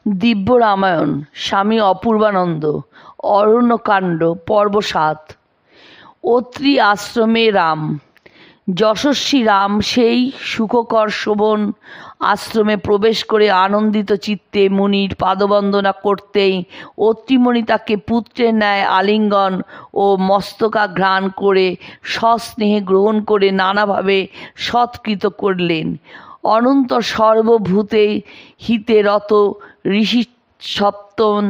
দিব্য রামায়ণ স্বামী অপূর্বানন্দ অরণ্যকাণ্ড পর্ব ৭। অত্রি আশ্রমে রাম। যশস্বী রাম সেই সুখকর শোভন আশ্রমে প্রবেশ করে আনন্দিত চিত্তে মুনির পাদবন্দনা করতেই অত্রিমণি তাকে পুত্রের ন্যায় আলিঙ্গন ও মস্তকাঘ্রাণ করে সস্নেহে গ্রহণ করে নানাভাবে সৎকৃত করলেন। অনন্তর সর্বভূতে হিতে রত ঋষি সপ্তম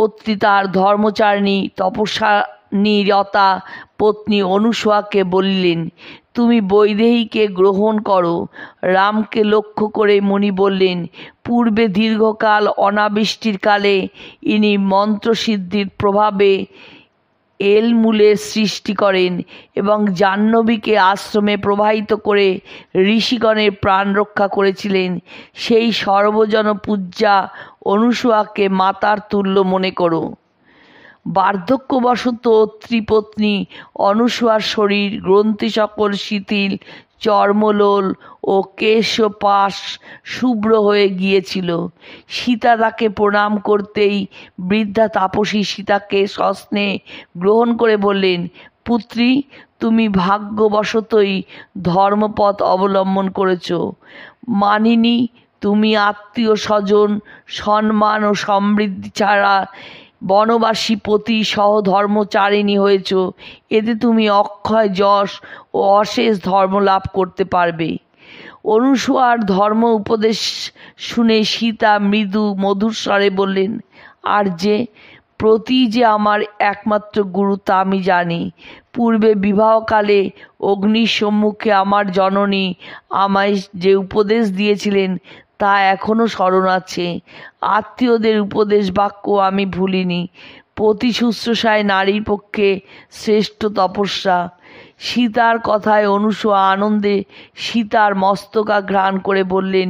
অত্রি তার ধর্মচারিণী তপস্যানিরতা পত্নী অনুসূয়াকে বললেন, তুমি বৈদেহীকে গ্রহণ করো। রামকে লক্ষ্য করে মুনি বললেন, পূর্বে দীর্ঘকাল অনাবৃষ্টির কালে ইনি মন্ত্রসিদ্ধির প্রভাবে এলমূলের সৃষ্টি করেন এবং জাহ্নবীকে আশ্রমে প্রবাহিত করে ঋষিগণের প্রাণ রক্ষা করেছিলেন। সেই সর্বজন পূজ্যা অনুসূয়াকে মাতার তুল্য মনে করো। বার্ধক্যবশত অত্রিপত্নী অনুসূয়ার শরীর গ্রন্থি সকল শিথিল, চর্মলোল ও কেশপাশ শুভ্র হয়ে গিয়েছিল। সীতা তাকে প্রণাম করতেই বৃদ্ধা তাপসী সীতাকে সস্নেহে গ্রহণ করে বললেন, পুত্রী, তুমি ভাগ্যবশতই ধর্মপথ অবলম্বন করেছ। মানিনী, তুমি আত্মীয় স্বজন, সম্মান ও সমৃদ্ধি ছাড়া বনবাসী পতি সহ ধর্মচারিণী হয়েছ। এতে তুমি অক্ষয় যশ ও অশেষ ধর্ম লাভ করতে পারবে। অনুসূয়ার ধর্ম উপদেশ শুনে সীতা মৃদু মধুর স্বরে বললেন, আর যে প্রতি যে আমার একমাত্র গুরু তা আমি জানি। পূর্বে বিবাহকালে অগ্নির সম্মুখে আমার জননী আমায় যে উপদেশ দিয়েছিলেন তা এখনও স্মরণ আছে। আত্মীয়দের উপদেশ বাক্য আমি ভুলিনি। পতি শুশ্রূষায় নারীর পক্ষে শ্রেষ্ঠ তপস্যা। সীতার কথায় অনুসূয়া আনন্দে সীতার মস্তকাঘ্রাণ করে বললেন,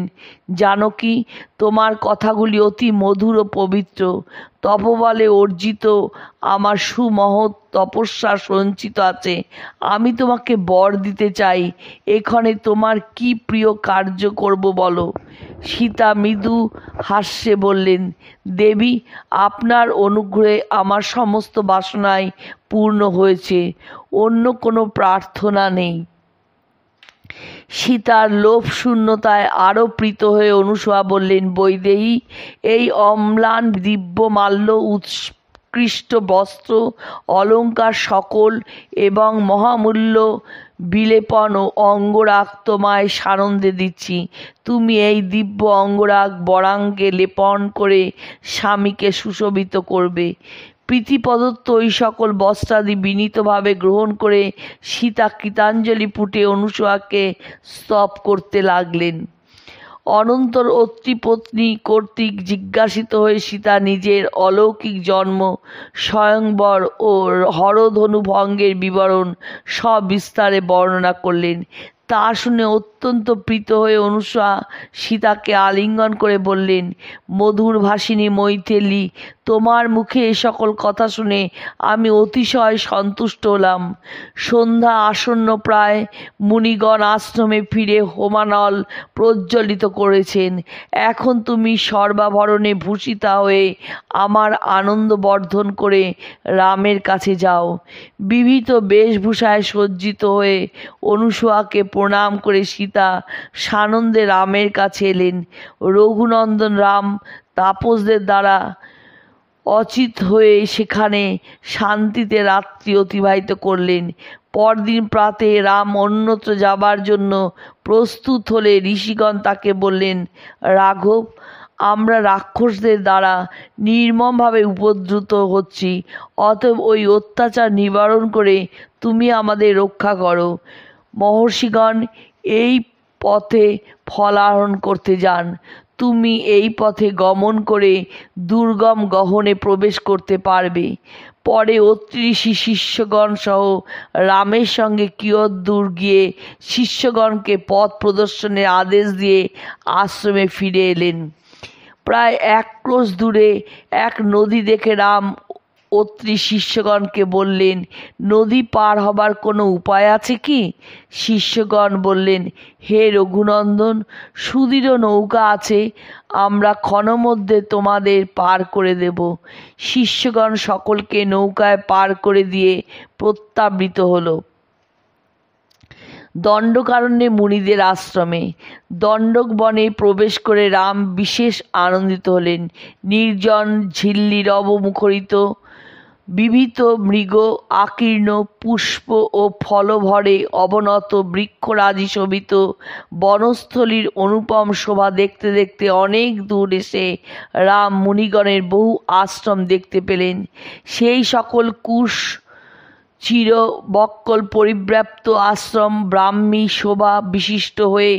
জানকী, তোমার কথাগুলি অতি মধুর ও পবিত্র। তপবলে অর্জিত আমার সুমহৎ তপস্যা সঞ্চিত আছে। আমি তোমাকে বর দিতে চাই। এক্ষণে তোমার কি প্রিয় কার্য করব বলো। সীতা মৃদু হাস্যে বললেন, দেবী, আপনার অনুগ্রহে আমার সমস্ত বাসনাই পূর্ণ হয়েছে। অন্য কোনো প্রার্থনা নেই। সীতার লোভ শূন্যতায় আরও প্রীত হয়ে অনুসূয়া বললেন, বৈদেহী, এই অম্লান দিব্য মাল্য, উৎকৃষ্ট বস্ত্র, অলঙ্কার সকল এবং মহামূল্য বিলেপন ও অঙ্গরাগ তোমায় সানন্দে দিচ্ছি। তুমি এই দিব্য অঙ্গরাগ বরাঙ্গে লেপন করে স্বামীকে সুশোভিত করবে। প্রীতিপ্রদত্ত ওই সকল বস্ত্রাদি বিনীতভাবে গ্রহণ করে সীতা কৃতাঞ্জলি পুটে অনুসূয়াকে স্তব করতে লাগলেন। অনন্তর অত্রিপত্নী কর্তৃক জিজ্ঞাসিত হয়ে সীতা নিজের অলৌকিক জন্ম, স্বয়ংবর ও হরধনু ভঙ্গের বিবরণ সবিস্তারে বর্ণনা করলেন। তা শুনে অত্যন্ত প্রীত হয়ে অনুসূয়া সীতাকে আলিঙ্গন করে বললেন, মধুর ভাষিনী মৈথিলী, তোমার মুখে এ সকল কথা শুনে আমি অতিশয় সন্তুষ্ট হলাম। সন্ধ্যা আসন্ন প্রায়। মুনিগণ আশ্রমে ফিরে হোমানল প্রজ্বলিত করেছেন। এখন তুমি সর্বাভরণে ভূষিতা হয়ে আমার আনন্দ বর্ধন করে রামের কাছে যাও। বিবিধ বেশভূষায় সজ্জিত হয়ে অনুসূয়াকে প্রণাম করে সীতা সানন্দে রামের কাছে এলেন। রঘুনন্দন রাম তাপসদের দ্বারা অচিত হয়ে সেখানে শান্তিতে রাত্রি অতিবাহিত করলেন। পরদিন প্রাতে রাম অন্যত্র যাবার জন্য প্রস্তুত হলে ঋষিগণ তাকে বললেন, রাঘব, আমরা রাক্ষসদের দ্বারা নির্মমভাবে উপদ্রুত হচ্ছি। অতএব ওই অত্যাচার নিবারণ করে তুমি আমাদের রক্ষা করো। মহর্ষিগণ এই পথে ফল আহরণ করতে যান। তুমি এই পথে গমন করে দুর্গম গহনে প্রবেশ করতে পারবে। পরে অত্রি ঋষি শিষ্যগণ সহ রামের সঙ্গে কিয়দ্দূর গিয়ে শিষ্যগণকে পথ প্রদর্শনের আদেশ দিয়ে আশ্রমে ফিরে এলেন। প্রায় 1 ক্রোশ দূরে এক নদী দেখে রাম অত্রি শিষ্যগণকে বললেন, নদী পার হবার কোনো উপায় আছে কি? শিষ্যগণ বললেন, হে রঘুনন্দন, সুদৃঢ় নৌকা আছে, আমরা ক্ষণমধ্যে তোমাদের পার করে দেব। শিষ্যগণ সকলকে নৌকায় পার করে দিয়ে প্রত্যাবৃত হল। দণ্ডকারণ্যে মুনিদের আশ্রমে। দণ্ডক বনে প্রবেশ করে রাম বিশেষ আনন্দিত হলেন। নির্জন ঝিল্লি রবমুখরিত বিবিধ মৃগ আকীর্ণ পুষ্প ও ফলভরে অবনত বৃক্ষরাজি শোভিত বনস্থলীর অনুপম শোভা দেখতে দেখতে অনেক দূর এসে রাম মুনিগণের বহু আশ্রম দেখতে পেলেন। সেই সকল কুশ চির বক্কল পরিব্যাপ্ত আশ্রম ব্রাহ্মী শোভা বিশিষ্ট হয়ে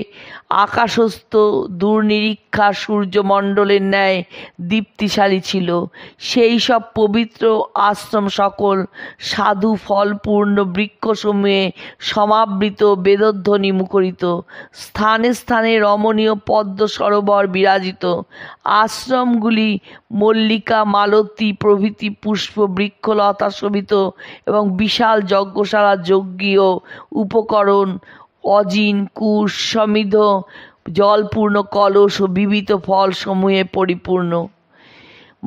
আকাশস্থ দূরনিরীক্ষা সূর্যমণ্ডলের ন্যায় দীপ্তিশালী ছিল। সেই সব পবিত্র আশ্রম সকল সাধু ফলপূর্ণ বৃক্ষসমূহে সমাবৃত, বেদধ্বনি মুখরিত, স্থানে স্থানে রমণীয় পদ্ম সরোবর বিরাজিত। আশ্রমগুলি মল্লিকা মালতী প্রভৃতি পুষ্প বৃক্ষলতা শোভিত এবং বিশাল যজ্ঞশালা, যজ্ঞীয় উপকরণ, অজিন কুশ সমৃদ্ধ জলপূর্ণ কলস ও বিবিধ ফলসমূহে পরিপূর্ণ।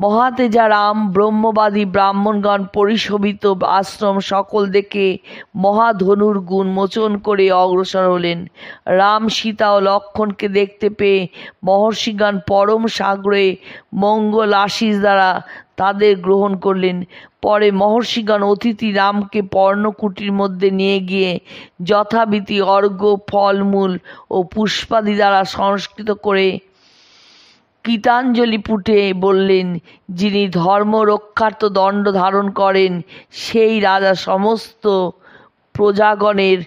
মহাতেজা রাম ব্রহ্মবাদী ব্রাহ্মণগণ পরিশোভিত আশ্রম সকল দেখে মহাধনুর গুণ মোচন করে অগ্রসর হলেন। রাম সীতা ও লক্ষ্মণকে দেখতে পেয়ে মহর্ষিগণ পরম সাগ্রহে মঙ্গল আশীষ দ্বারা তাদের গ্রহণ করলেন। পরে মহর্ষিগণ অতিথি রামকে পর্ণকুটির মধ্যে নিয়ে গিয়ে যথাবিধি অর্ঘ্য, ফলমূল ও পুষ্পাদি দ্বারা সংস্কৃত করে কৃতাঞ্জলি পুটে বললেন, যিনি ধর্ম রক্ষার্থ দণ্ড ধারণ করেন, সেই রাজা সমস্ত প্রজাগণের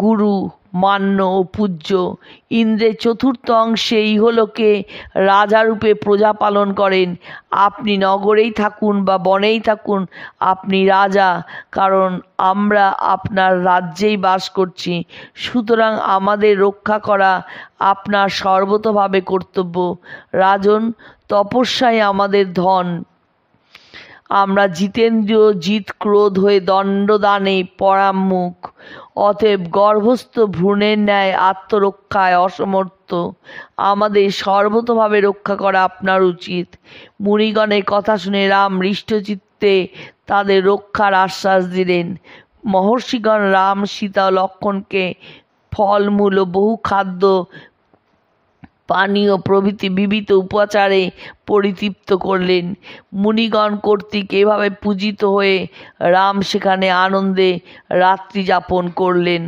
গুরু, মান্য ও পূজ্য। ইন্দ্রের চতুর্থ অংশে ইহলোকে রাজারূপে প্রজা পালন করেন। আপনি নগরেই থাকুন বা বনেই থাকুন, আপনি রাজা, কারণ আমরা আপনার রাজ্যেই বাস করছি। সুতরাং আমাদের রক্ষা করা আপনার সর্বতোভাবে কর্তব্য। রাজন, তপস্যাই আমাদের ধন। আমরা জিতেন্দ্রিয়, জিত ক্রোধ হয়ে দণ্ডদানে পরাঙ্মুখ, অতএব গর্ভস্থ ভ্রূণের ন্যায় আত্মরক্ষায় অসমর্থ। আমাদের সর্বতোভাবে রক্ষা করা আপনার উচিত। মুনিগণের কথা শুনে রাম হৃষ্টচিত্তে তাদের রক্ষার আশ্বাস দিলেন। মহর্ষিগণ রাম, সীতা ও লক্ষ্মণকে ফলমূল ও বহু খাদ্য পানীয় প্রভৃতি বিবিধ উপাচারে পরিতৃপ্ত করলেন। মুনিগণ কর্তৃক এভাবে পূজিত হয়ে রাম সেখানে আনন্দে রাত্রি যাপন করলেন।